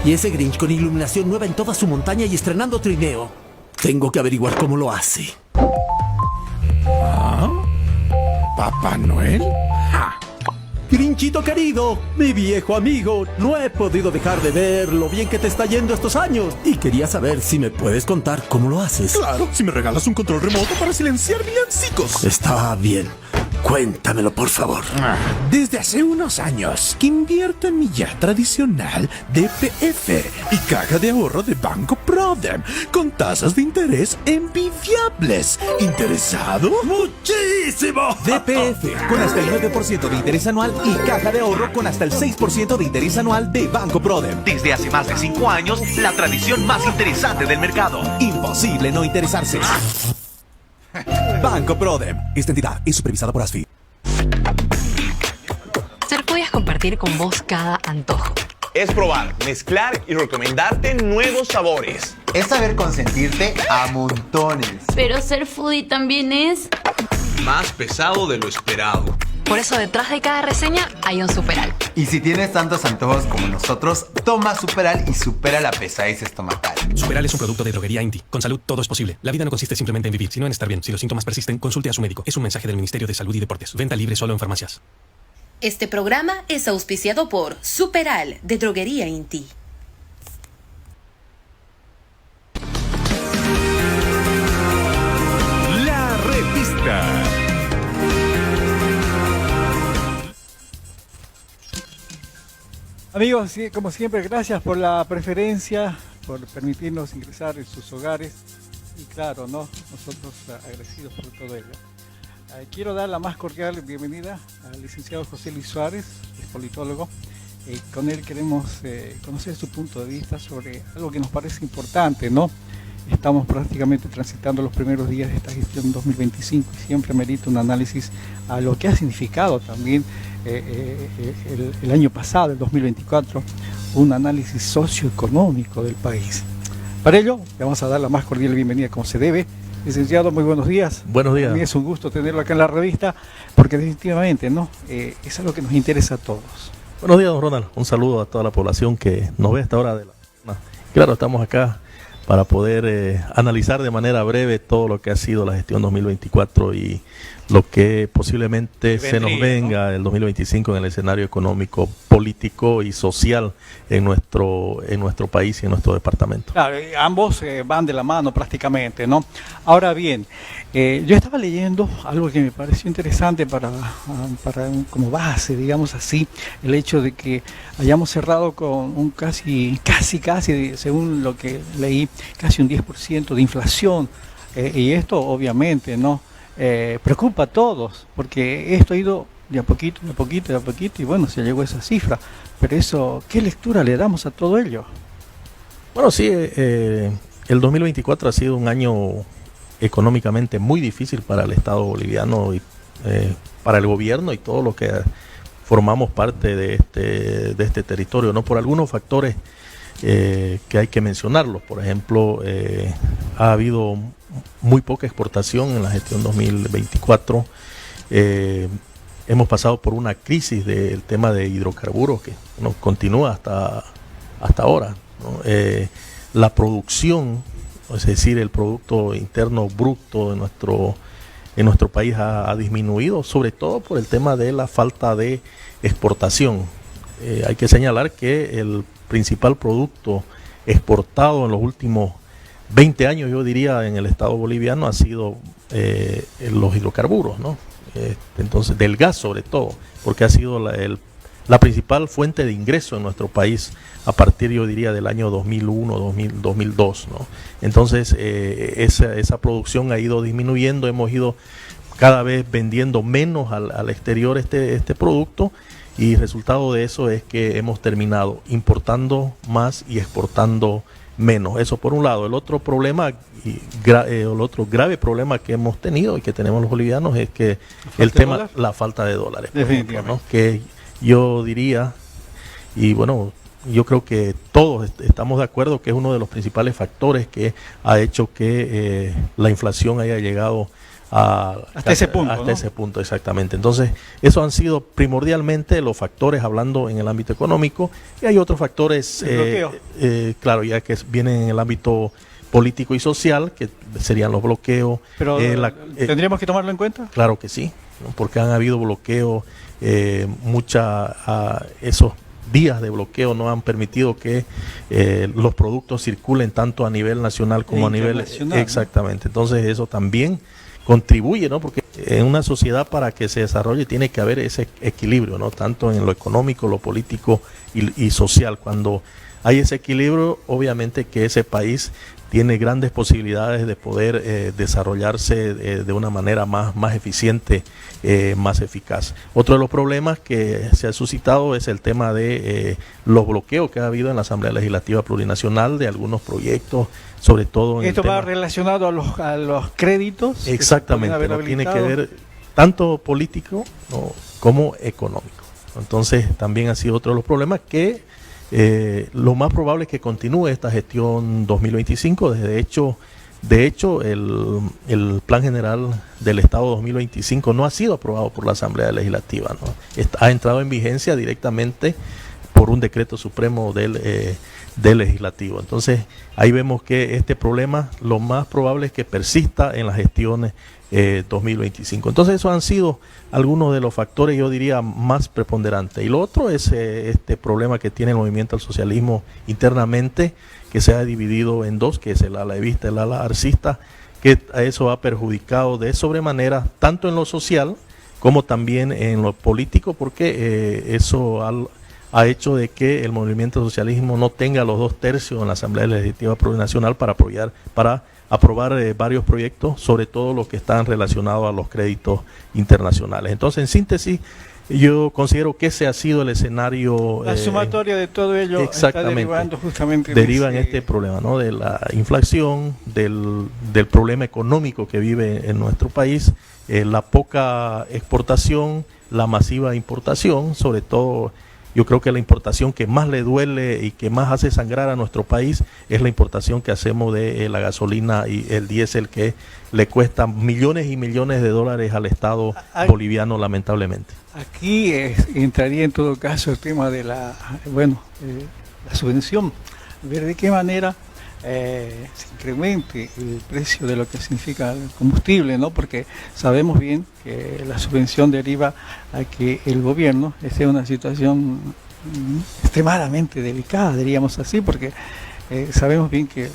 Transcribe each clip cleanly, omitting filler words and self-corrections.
Y ese Grinch con iluminación nueva en toda su montaña y estrenando trineo. Tengo que averiguar cómo lo hace. ¿Ah? ¿Papá Noel? ¡Ja! Grinchito querido, mi viejo amigo, no he podido dejar de ver lo bien que te está yendo estos años. Y quería saber si me puedes contar cómo lo haces. Claro, si me regalas un control remoto para silenciar villancicos. Está bien. Cuéntamelo, por favor. Desde hace unos años que invierto en mi ya tradicional DPF y caja de ahorro de Banco Prodem con tasas de interés envidiables. ¿Interesado? ¡Muchísimo! DPF con hasta el 9% de interés anual y caja de ahorro con hasta el 6% de interés anual de Banco Prodem. Desde hace más de 5 años, la tradición más interesante del mercado. Imposible no interesarse. Banco Prodem. Esta entidad es supervisada por ASFI. Ser Foodie es compartir con vos cada antojo. Es probar, mezclar y recomendarte nuevos sabores. Es saber consentirte a montones. Pero ser foodie también es Más pesado de lo esperado. Por eso detrás de cada reseña hay un Superal. Y si tienes tantos antojos como nosotros, toma Superal y supera la pesadez estomacal. Superal es un producto de Droguería Inti. Con salud todo es posible. La vida no consiste simplemente en vivir, sino en estar bien. Si los síntomas persisten, consulte a su médico. Es un mensaje del Ministerio de Salud y Deportes. Venta libre solo en farmacias. Este programa es auspiciado por Superal de Droguería Inti. La revista. Amigos, como siempre, gracias por la preferencia, por permitirnos ingresar en sus hogares y claro, ¿no? Nosotros agradecidos por todo ello. Quiero dar la más cordial bienvenida al licenciado José Luis Suárez, es politólogo. Con él queremos conocer su punto de vista sobre algo que nos parece importante, ¿no? Estamos prácticamente transitando los primeros días de esta gestión 2025 y siempre merita un análisis a lo que ha significado también el año pasado, el 2024, un análisis socioeconómico del país. Para ello, le vamos a dar la más cordial bienvenida como se debe. Licenciado, muy buenos días. Buenos días. A mí es un gusto tenerlo acá en la revista, porque definitivamente ¿no? Es algo que nos interesa a todos. Buenos días, don Ronald. Un saludo a toda la población que nos ve a esta hora de la mañana. Claro, estamos acá para poder analizar de manera breve todo lo que ha sido la gestión 2024 y lo que posiblemente se nos venga, ¿no?, el 2025 en el escenario económico, político y social en nuestro país y en nuestro departamento. Claro, ambos van de la mano prácticamente, ¿no? Ahora bien, yo estaba leyendo algo que me pareció interesante para como base, digamos así, el hecho de que hayamos cerrado con un casi, según lo que leí, casi un 10% de inflación, y esto obviamente, ¿no? Preocupa a todos, porque esto ha ido de a poquito, y bueno, se llegó a esa cifra. Pero eso, ¿qué lectura le damos a todo ello? Bueno, sí, el 2024 ha sido un año económicamente muy difícil para el Estado boliviano y para el gobierno y todo lo que formamos parte de este territorio, ¿no? Por algunos factores que hay que mencionarlos. Por ejemplo, ha habido muy poca exportación en la gestión 2024. Hemos pasado por una crisis del tema de hidrocarburos que continúa hasta ahora, ¿no? La producción, es decir, el Producto Interno Bruto en nuestro país ha disminuido, sobre todo por el tema de la falta de exportación. Hay que señalar que el principal producto exportado en los últimos 20 años, yo diría, en el Estado boliviano ha sido los hidrocarburos, ¿no? Entonces, del gas sobre todo, porque ha sido la principal fuente de ingreso en nuestro país a partir, yo diría, del año 2001, 2002, ¿no? Entonces, esa producción ha ido disminuyendo, hemos ido cada vez vendiendo menos al exterior este producto, y resultado de eso es que hemos terminado importando más y exportando menos. Eso por un lado. El otro problema, el otro grave problema que hemos tenido y que tenemos los bolivianos es que la falta de dólares, por ejemplo, ¿no? Que yo diría, y bueno, yo creo que todos estamos de acuerdo que es uno de los principales factores que ha hecho que la inflación haya llegado hasta ese punto. Hasta ¿no? ese punto, exactamente. Entonces, esos han sido primordialmente los factores hablando en el ámbito económico, y hay otros factores, claro, ya que vienen en el ámbito político y social, que serían los bloqueos. Pero ¿tendríamos que tomarlo en cuenta? Claro que sí, ¿no? Porque han habido bloqueos, esos días de bloqueo no han permitido que los productos circulen tanto a nivel nacional como a nivel exactamente. Entonces eso también contribuye, ¿no? Porque en una sociedad, para que se desarrolle, tiene que haber ese equilibrio, ¿no? Tanto en lo económico, lo político y social. Cuando hay ese equilibrio, obviamente que ese país tiene grandes posibilidades de poder desarrollarse de una manera más eficiente, más eficaz. Otro de los problemas que se ha suscitado es el tema de los bloqueos que ha habido en la Asamblea Legislativa Plurinacional de algunos proyectos, sobre todo en ¿esto va relacionado a los créditos? Exactamente, ¿no? Tiene que ver tanto político, ¿no?, como económico. Entonces también ha sido otro de los problemas que lo más probable es que continúe esta gestión 2025. De hecho, el Plan General del Estado 2025 no ha sido aprobado por la Asamblea Legislativa, ¿no? Ha entrado en vigencia directamente por un decreto supremo del Legislativo. Entonces, ahí vemos que este problema lo más probable es que persista en las gestiones 2025. Entonces, esos han sido algunos de los factores, yo diría, más preponderantes. Y lo otro es este problema que tiene el movimiento al socialismo internamente, que se ha dividido en dos, que es el ala evista y el ala arcista, que a eso ha perjudicado de sobremanera, tanto en lo social como también en lo político, porque eso ha hecho de que el movimiento al socialismo no tenga los 2/3 en la Asamblea Legislativa Plurinacional para aprobar varios proyectos, sobre todo los que están relacionados a los créditos internacionales. Entonces, en síntesis, yo considero que ese ha sido el escenario. La sumatoria de todo ello está derivando justamente en este problema, ¿no? De la inflación, del problema económico que vive en nuestro país, la poca exportación, la masiva importación, sobre todo. Yo creo que la importación que más le duele y que más hace sangrar a nuestro país es la importación que hacemos de la gasolina y el diésel, que le cuesta millones y millones de dólares al Estado boliviano, lamentablemente. Aquí entraría en todo caso el tema de la subvención, ver de qué manera se incremente el precio de lo que significa el combustible, ¿no? Porque sabemos bien que la subvención deriva a que el gobierno esté en una situación extremadamente delicada, diríamos así, porque sabemos bien que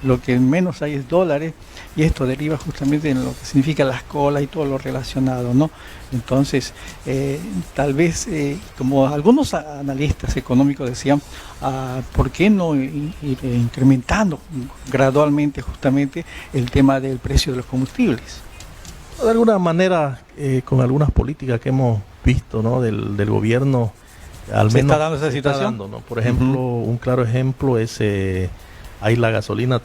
lo que menos hay es dólares, y esto deriva justamente en lo que significa las colas y todo lo relacionado, ¿no? Entonces, tal vez, como algunos analistas económicos decían, ¿por qué no ir incrementando gradualmente justamente el tema del precio de los combustibles? De alguna manera, con algunas políticas que hemos visto, ¿no?, del gobierno, al menos ¿se está dando esa situación? ¿no? Por ejemplo, un claro ejemplo es hay la gasolina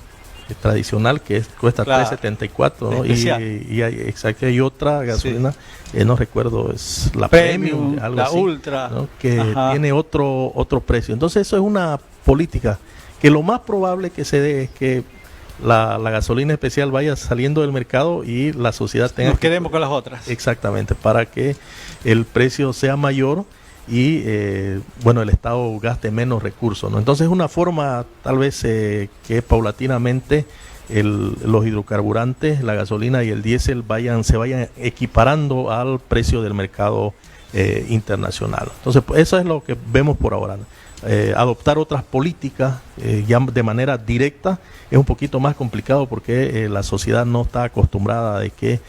tradicional que cuesta $3.74, ¿no? Y hay otra gasolina, no recuerdo, es la Premium, algo la así, Ultra, ¿no?, que tiene otro precio. Entonces eso es una política que lo más probable que se dé es que la gasolina especial vaya saliendo del mercado y la sociedad tenga nos quedemos con las otras. Exactamente, para que el precio sea mayor y el Estado gaste menos recursos, ¿no? Entonces una forma tal vez que paulatinamente los hidrocarburantes, la gasolina y el diésel se vayan equiparando al precio del mercado internacional. Entonces eso es lo que vemos por ahora, ¿no? Adoptar otras políticas ya de manera directa es un poquito más complicado, porque la sociedad no está acostumbrada de que,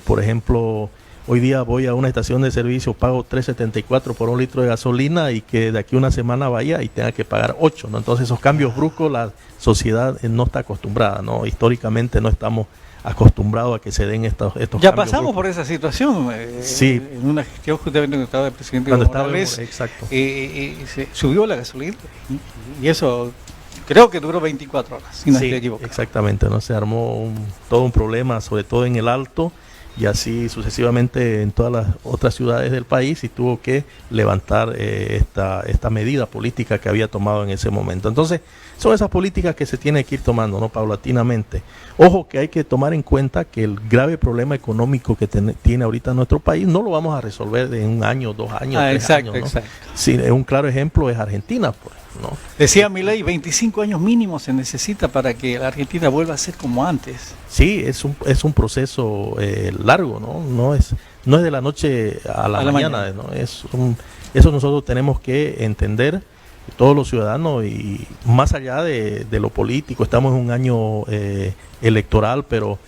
por ejemplo, hoy día voy a una estación de servicio, pago $3.74 por un litro de gasolina, y que de aquí a una semana vaya y tenga que pagar $8, ¿no? Entonces esos cambios bruscos la sociedad no está acostumbrada, ¿no? Históricamente no estamos acostumbrados a que se den estos ya cambios pasamos bruscos por esa situación sí, en una gestión justamente cuando estaba el presidente cuando Morales, exacto, se subió la gasolina, y eso creo que duró 24 horas, si no estoy equivocado. Exactamente, ¿no? Se armó todo un problema, sobre todo en el Alto, y así sucesivamente en todas las otras ciudades del país, y tuvo que levantar esta medida política que había tomado en ese momento. Entonces, son esas políticas que se tienen que ir tomando, ¿no? Paulatinamente. Ojo que hay que tomar en cuenta que el grave problema económico que tiene ahorita nuestro país no lo vamos a resolver en un año, 2 años, 3 años, ¿no? Exacto. Sí, un claro ejemplo es Argentina, pues, ¿no? Decía Milei, 25 años mínimo se necesita para que la Argentina vuelva a ser como antes. Sí, es un proceso largo, ¿no? No es de la noche a la mañana, ¿no? Eso nosotros tenemos que entender, todos los ciudadanos, y más allá de lo político. Estamos en un año electoral, pero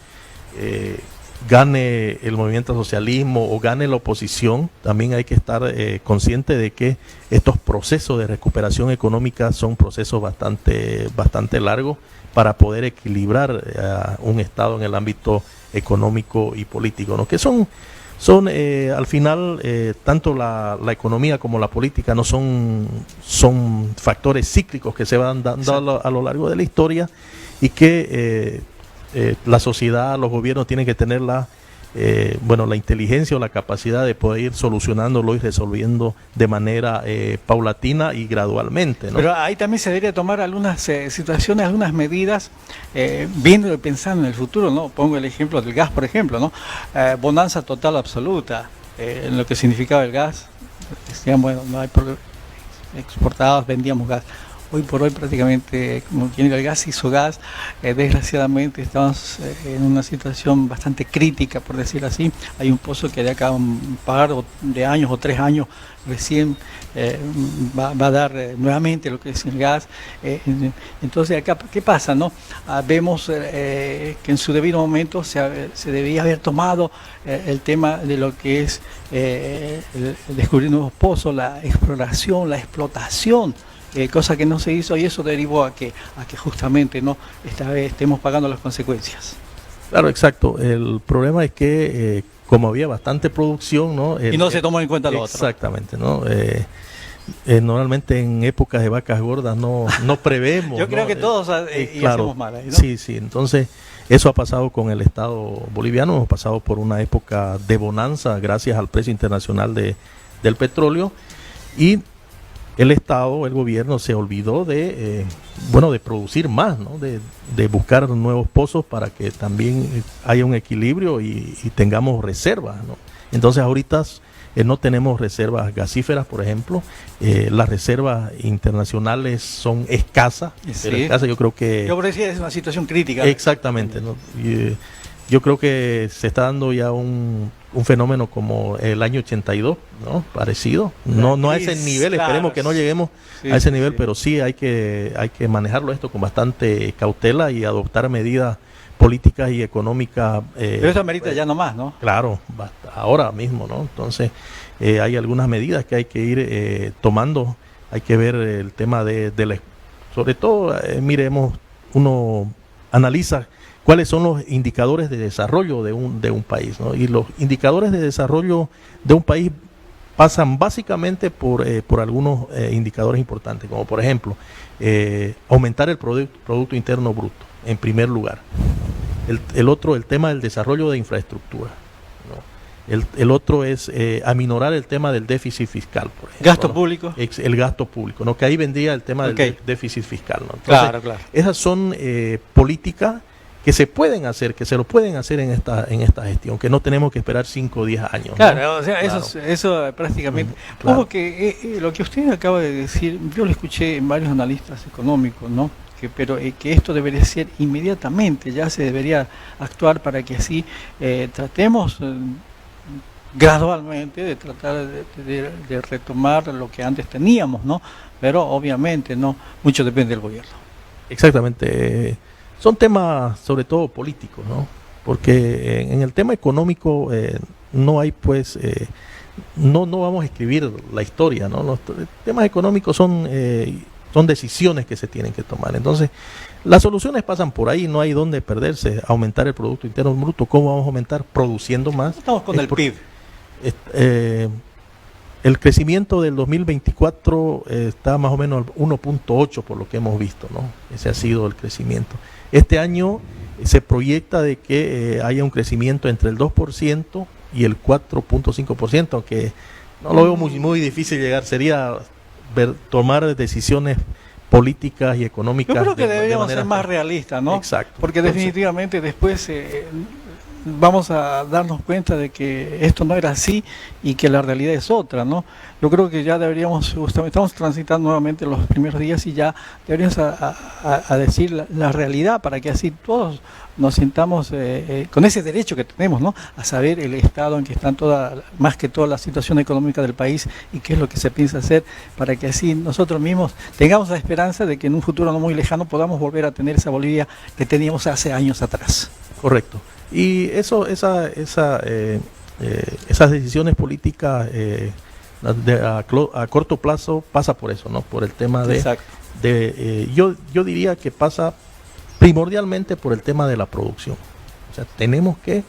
gane el movimiento socialismo o gane la oposición, también hay que estar consciente de que estos procesos de recuperación económica son procesos bastante largos para poder equilibrar un Estado en el ámbito económico y político, ¿no? Que son al final, tanto la economía como la política no son factores cíclicos que se van dando a lo largo de la historia, y que la sociedad, los gobiernos tienen que tener la inteligencia o la capacidad de poder ir solucionándolo y resolviendo de manera paulatina y gradualmente, ¿no? Pero ahí también se debería tomar algunas situaciones, algunas medidas, viendo y pensando en el futuro, ¿no? Pongo el ejemplo del gas, por ejemplo, ¿no? Bonanza total absoluta en lo que significaba el gas. Decían, bueno, no hay problema, exportados, vendíamos gas. Hoy por hoy prácticamente, como quien el gas hizo gas, desgraciadamente estamos en una situación bastante crítica, por decirlo así. Hay un pozo que de acá un par de años o 3 años recién va a dar nuevamente lo que es el gas. Entonces acá, ¿qué pasa, no? Vemos que en su debido momento se debía haber tomado el tema de lo que es el descubrir nuevos pozos, la exploración, la explotación. Cosa que no se hizo, y eso derivó a que justamente no esta vez estemos pagando las consecuencias. Claro, exacto. El problema es que como había bastante producción, ¿no? Y no se tomó en cuenta lo otro. Exactamente, ¿no? Normalmente en épocas de vacas gordas no prevemos. Yo creo que todos claro, hacemos mal ahí, ¿no? Sí. Entonces, eso ha pasado con el Estado boliviano. Hemos pasado por una época de bonanza gracias al precio internacional del petróleo, y el Estado, el gobierno se olvidó de producir más, ¿no? De buscar nuevos pozos para que también haya un equilibrio y tengamos reservas, ¿no? Entonces ahorita no tenemos reservas gasíferas, por ejemplo. Las reservas internacionales son escasas, sí. Pero escasas. Yo creo que... Yo decía, es una situación crítica. Exactamente, ¿no? Yo creo que se está dando ya un fenómeno como el año 82, ¿no? Parecido. No a ese nivel, claro. Esperemos que no lleguemos a ese nivel, pero sí hay que manejarlo esto con bastante cautela y adoptar medidas políticas y económicas. Pero eso amerita ya no más, ¿no? Claro, ahora mismo, ¿no? Entonces, hay algunas medidas que hay que ir tomando. Hay que ver el tema sobre todo, uno analiza cuáles son los indicadores de desarrollo de un país, ¿no? Y los indicadores de desarrollo de un país pasan básicamente por algunos indicadores importantes, como por ejemplo, aumentar el Producto Interno Bruto, en primer lugar. El otro, el tema del desarrollo de infraestructura, ¿no? El otro es aminorar el tema del déficit fiscal, por ejemplo. ¿Gasto ¿no? público? El gasto público, ¿no? Que ahí vendría el tema del déficit fiscal, ¿no? Entonces, claro. Esas son políticas que se pueden hacer, que se lo pueden hacer en esta gestión, que no tenemos que esperar 5 o 10 años. Claro, ¿no? o sea, claro. Eso prácticamente. Claro. Que lo que usted acaba de decir, yo lo escuché en varios analistas económicos, ¿no? Pero que esto debería ser inmediatamente, ya se debería actuar para que así tratemos gradualmente de tratar de retomar lo que antes teníamos, ¿no? Pero obviamente no, mucho depende del gobierno. Exactamente. Son temas sobre todo políticos, ¿no? Porque en el tema económico no hay no vamos a escribir la historia, ¿no? Los temas económicos son decisiones que se tienen que tomar. Entonces, las soluciones pasan por ahí, no hay dónde perderse. Aumentar el Producto Interno Bruto, ¿cómo vamos a aumentar? Produciendo más. Estamos con el PIB. El crecimiento del 2024 está más o menos al 1.8 por lo que hemos visto, ¿no? Ese ha sido el crecimiento. Este año se proyecta de que haya un crecimiento entre el 2% y el 4.5%, aunque no lo veo muy difícil llegar, sería tomar decisiones políticas y económicas. Yo creo que deberíamos ser más realistas, ¿no? Exacto. Porque definitivamente después vamos a darnos cuenta de que esto no era así y que la realidad es otra, ¿no? Yo creo que ya deberíamos, justamente, estamos transitando nuevamente los primeros días y ya deberíamos a decir la realidad para que así todos nos sintamos con ese derecho que tenemos, ¿no? A saber el estado en que están más que toda la situación económica del país y qué es lo que se piensa hacer para que así nosotros mismos tengamos la esperanza de que en un futuro no muy lejano podamos volver a tener esa Bolivia que teníamos hace años atrás. Correcto. Y esas decisiones políticas a corto plazo pasa por eso, ¿no? Por el tema yo diría que pasa primordialmente por el tema de la producción. O sea, tenemos que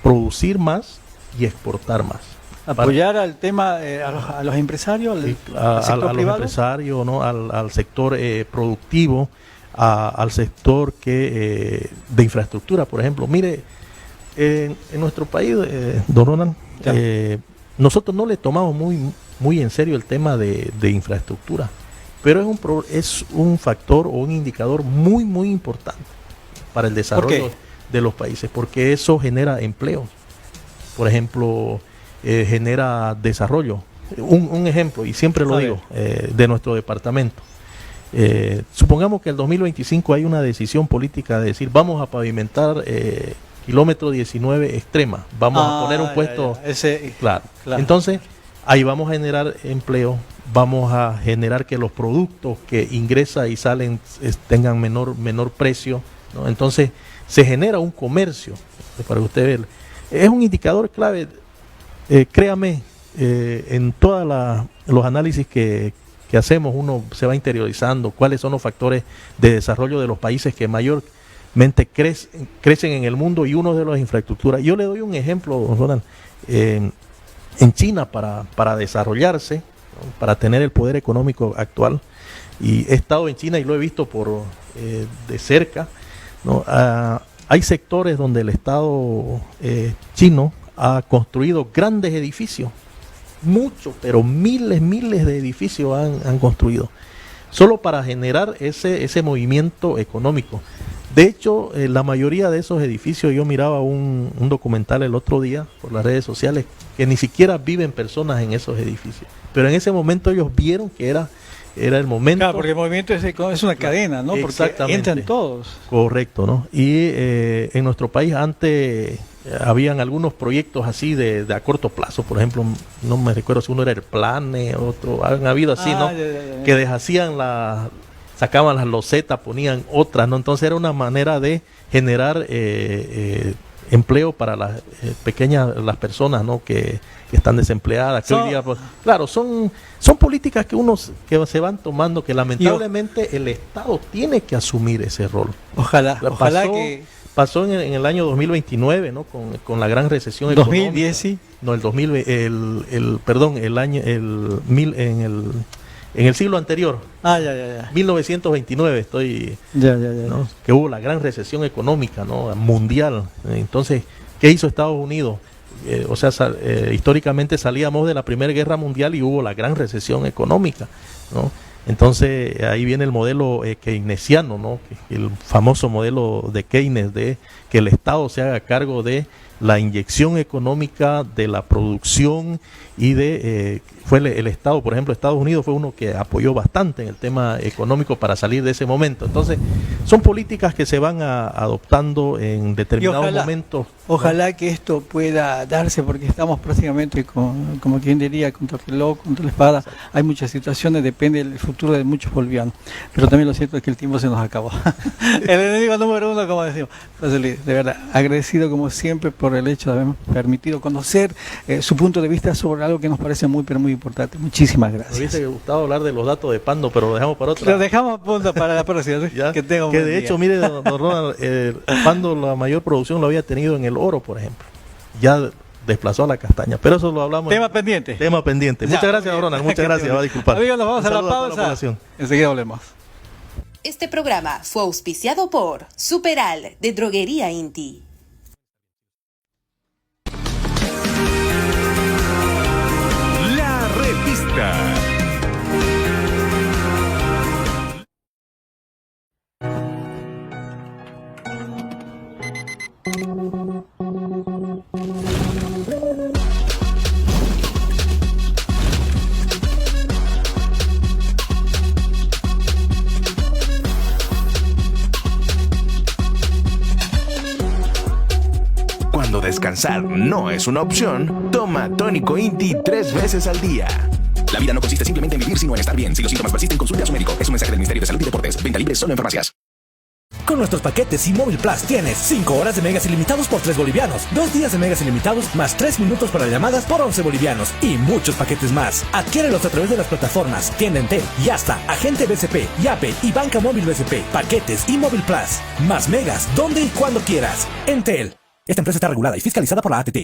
producir más y exportar más. Apoyar al tema a los empresarios, al sector privado. Los empresarios, ¿no? Al sector productivo, al sector de infraestructura, por ejemplo. Mire, en nuestro país, don Ronald, nosotros no le tomamos muy en serio el tema de infraestructura, pero es un factor o un indicador muy importante para el desarrollo de los países, porque eso genera empleo. Por ejemplo, genera desarrollo. Un ejemplo, y siempre lo digo, de nuestro departamento. Supongamos que el 2025 hay una decisión política de decir vamos a pavimentar kilómetro 19 extrema, vamos a poner un puesto, claro. Entonces ahí vamos a generar empleo, vamos a generar que los productos que ingresan y salen tengan menor precio, ¿no? Entonces se genera un comercio, para usted ver, es un indicador clave, créame, en todos los análisis que hacemos uno se va interiorizando cuáles son los factores de desarrollo de los países que mayormente crecen en el mundo, y uno de las infraestructuras. Yo le doy un ejemplo, don Ronald. En China, para desarrollarse, ¿no? Para tener el poder económico actual, y he estado en China y lo he visto de cerca, ¿no? Hay sectores donde el Estado chino ha construido grandes edificios, muchos, pero miles de edificios han construido, solo para generar ese movimiento económico. De hecho, la mayoría de esos edificios, yo miraba un documental el otro día por las redes sociales, que ni siquiera viven personas en esos edificios. Pero en ese momento ellos vieron que era el momento. Claro, porque el movimiento es una cadena, ¿no? Porque entran todos. Correcto, ¿no? Y en nuestro país antes habían algunos proyectos así de a corto plazo. Por ejemplo, no me recuerdo si uno era el Plane, otro, han habido así, ¿no? Que deshacían sacaban las losetas, ponían otras, ¿no? Entonces era una manera de generar empleo para las personas, ¿no? Que están desempleadas, que hoy día, pues, claro, son políticas que se van tomando, que lamentablemente el Estado tiene que asumir ese rol. Ojalá que pasó en el año 2029, ¿no? Con la gran recesión económica. 2010, sí. No, en el siglo anterior, 1929, ¿no? Que hubo la gran recesión económica, ¿no? Mundial. Entonces, ¿qué hizo Estados Unidos? Históricamente salíamos de la Primera Guerra Mundial y hubo la gran recesión económica, ¿no? Entonces ahí viene el modelo keynesiano, ¿no? El famoso modelo de Keynes, de que el Estado se haga cargo de la inyección económica, de la producción, y fue el Estado, por ejemplo, Estados Unidos fue uno que apoyó bastante en el tema económico para salir de ese momento. Entonces, son políticas que se van adoptando en determinados momentos. Ojalá que esto pueda darse, porque estamos prácticamente, como quien diría, contra el reloj, contra la espada. Hay muchas situaciones, depende del futuro de muchos bolivianos. Pero también lo cierto es que el tiempo se nos acabó. El enemigo número uno, como decimos. Entonces, de verdad, agradecido como siempre por el hecho de haberme permitido conocer su punto de vista sobre algo que nos parece muy, pero muy importante. Muchísimas gracias. Me hubiese gustado hablar de los datos de Pando, pero lo dejamos para otra. Lo dejamos a punto para la próxima. Que de hecho, mire, don Ronald, Pando la mayor producción lo había tenido en el oro, por ejemplo. Ya desplazó a la castaña, pero eso lo hablamos. Tema pendiente. Muchas gracias, don Ronald. Muchas gracias. Va a disculpar. Amigos, nos vamos a la pausa. Enseguida volvemos. Este programa fue auspiciado por Superal de Droguería Inti. La revista. Cuando descansar no es una opción, toma tónico Inti 3 veces al día. La vida no consiste simplemente en vivir, sino en estar bien. Si los síntomas persisten, consulte a su médico. Es un mensaje del Ministerio de Salud y Deportes. Venta libre solo en farmacias. Con nuestros paquetes y Móvil Plus tienes 5 horas de megas ilimitados por 3 bolivianos, 2 días de megas ilimitados más 3 minutos para llamadas por 11 bolivianos y muchos paquetes más. Adquiérelos a través de las plataformas Tienda Entel, Yasta, Agente BCP, Yape y Banca Móvil BCP. Paquetes y Móvil Plus. Más megas donde y cuando quieras. Entel. Esta empresa está regulada y fiscalizada por la ATT.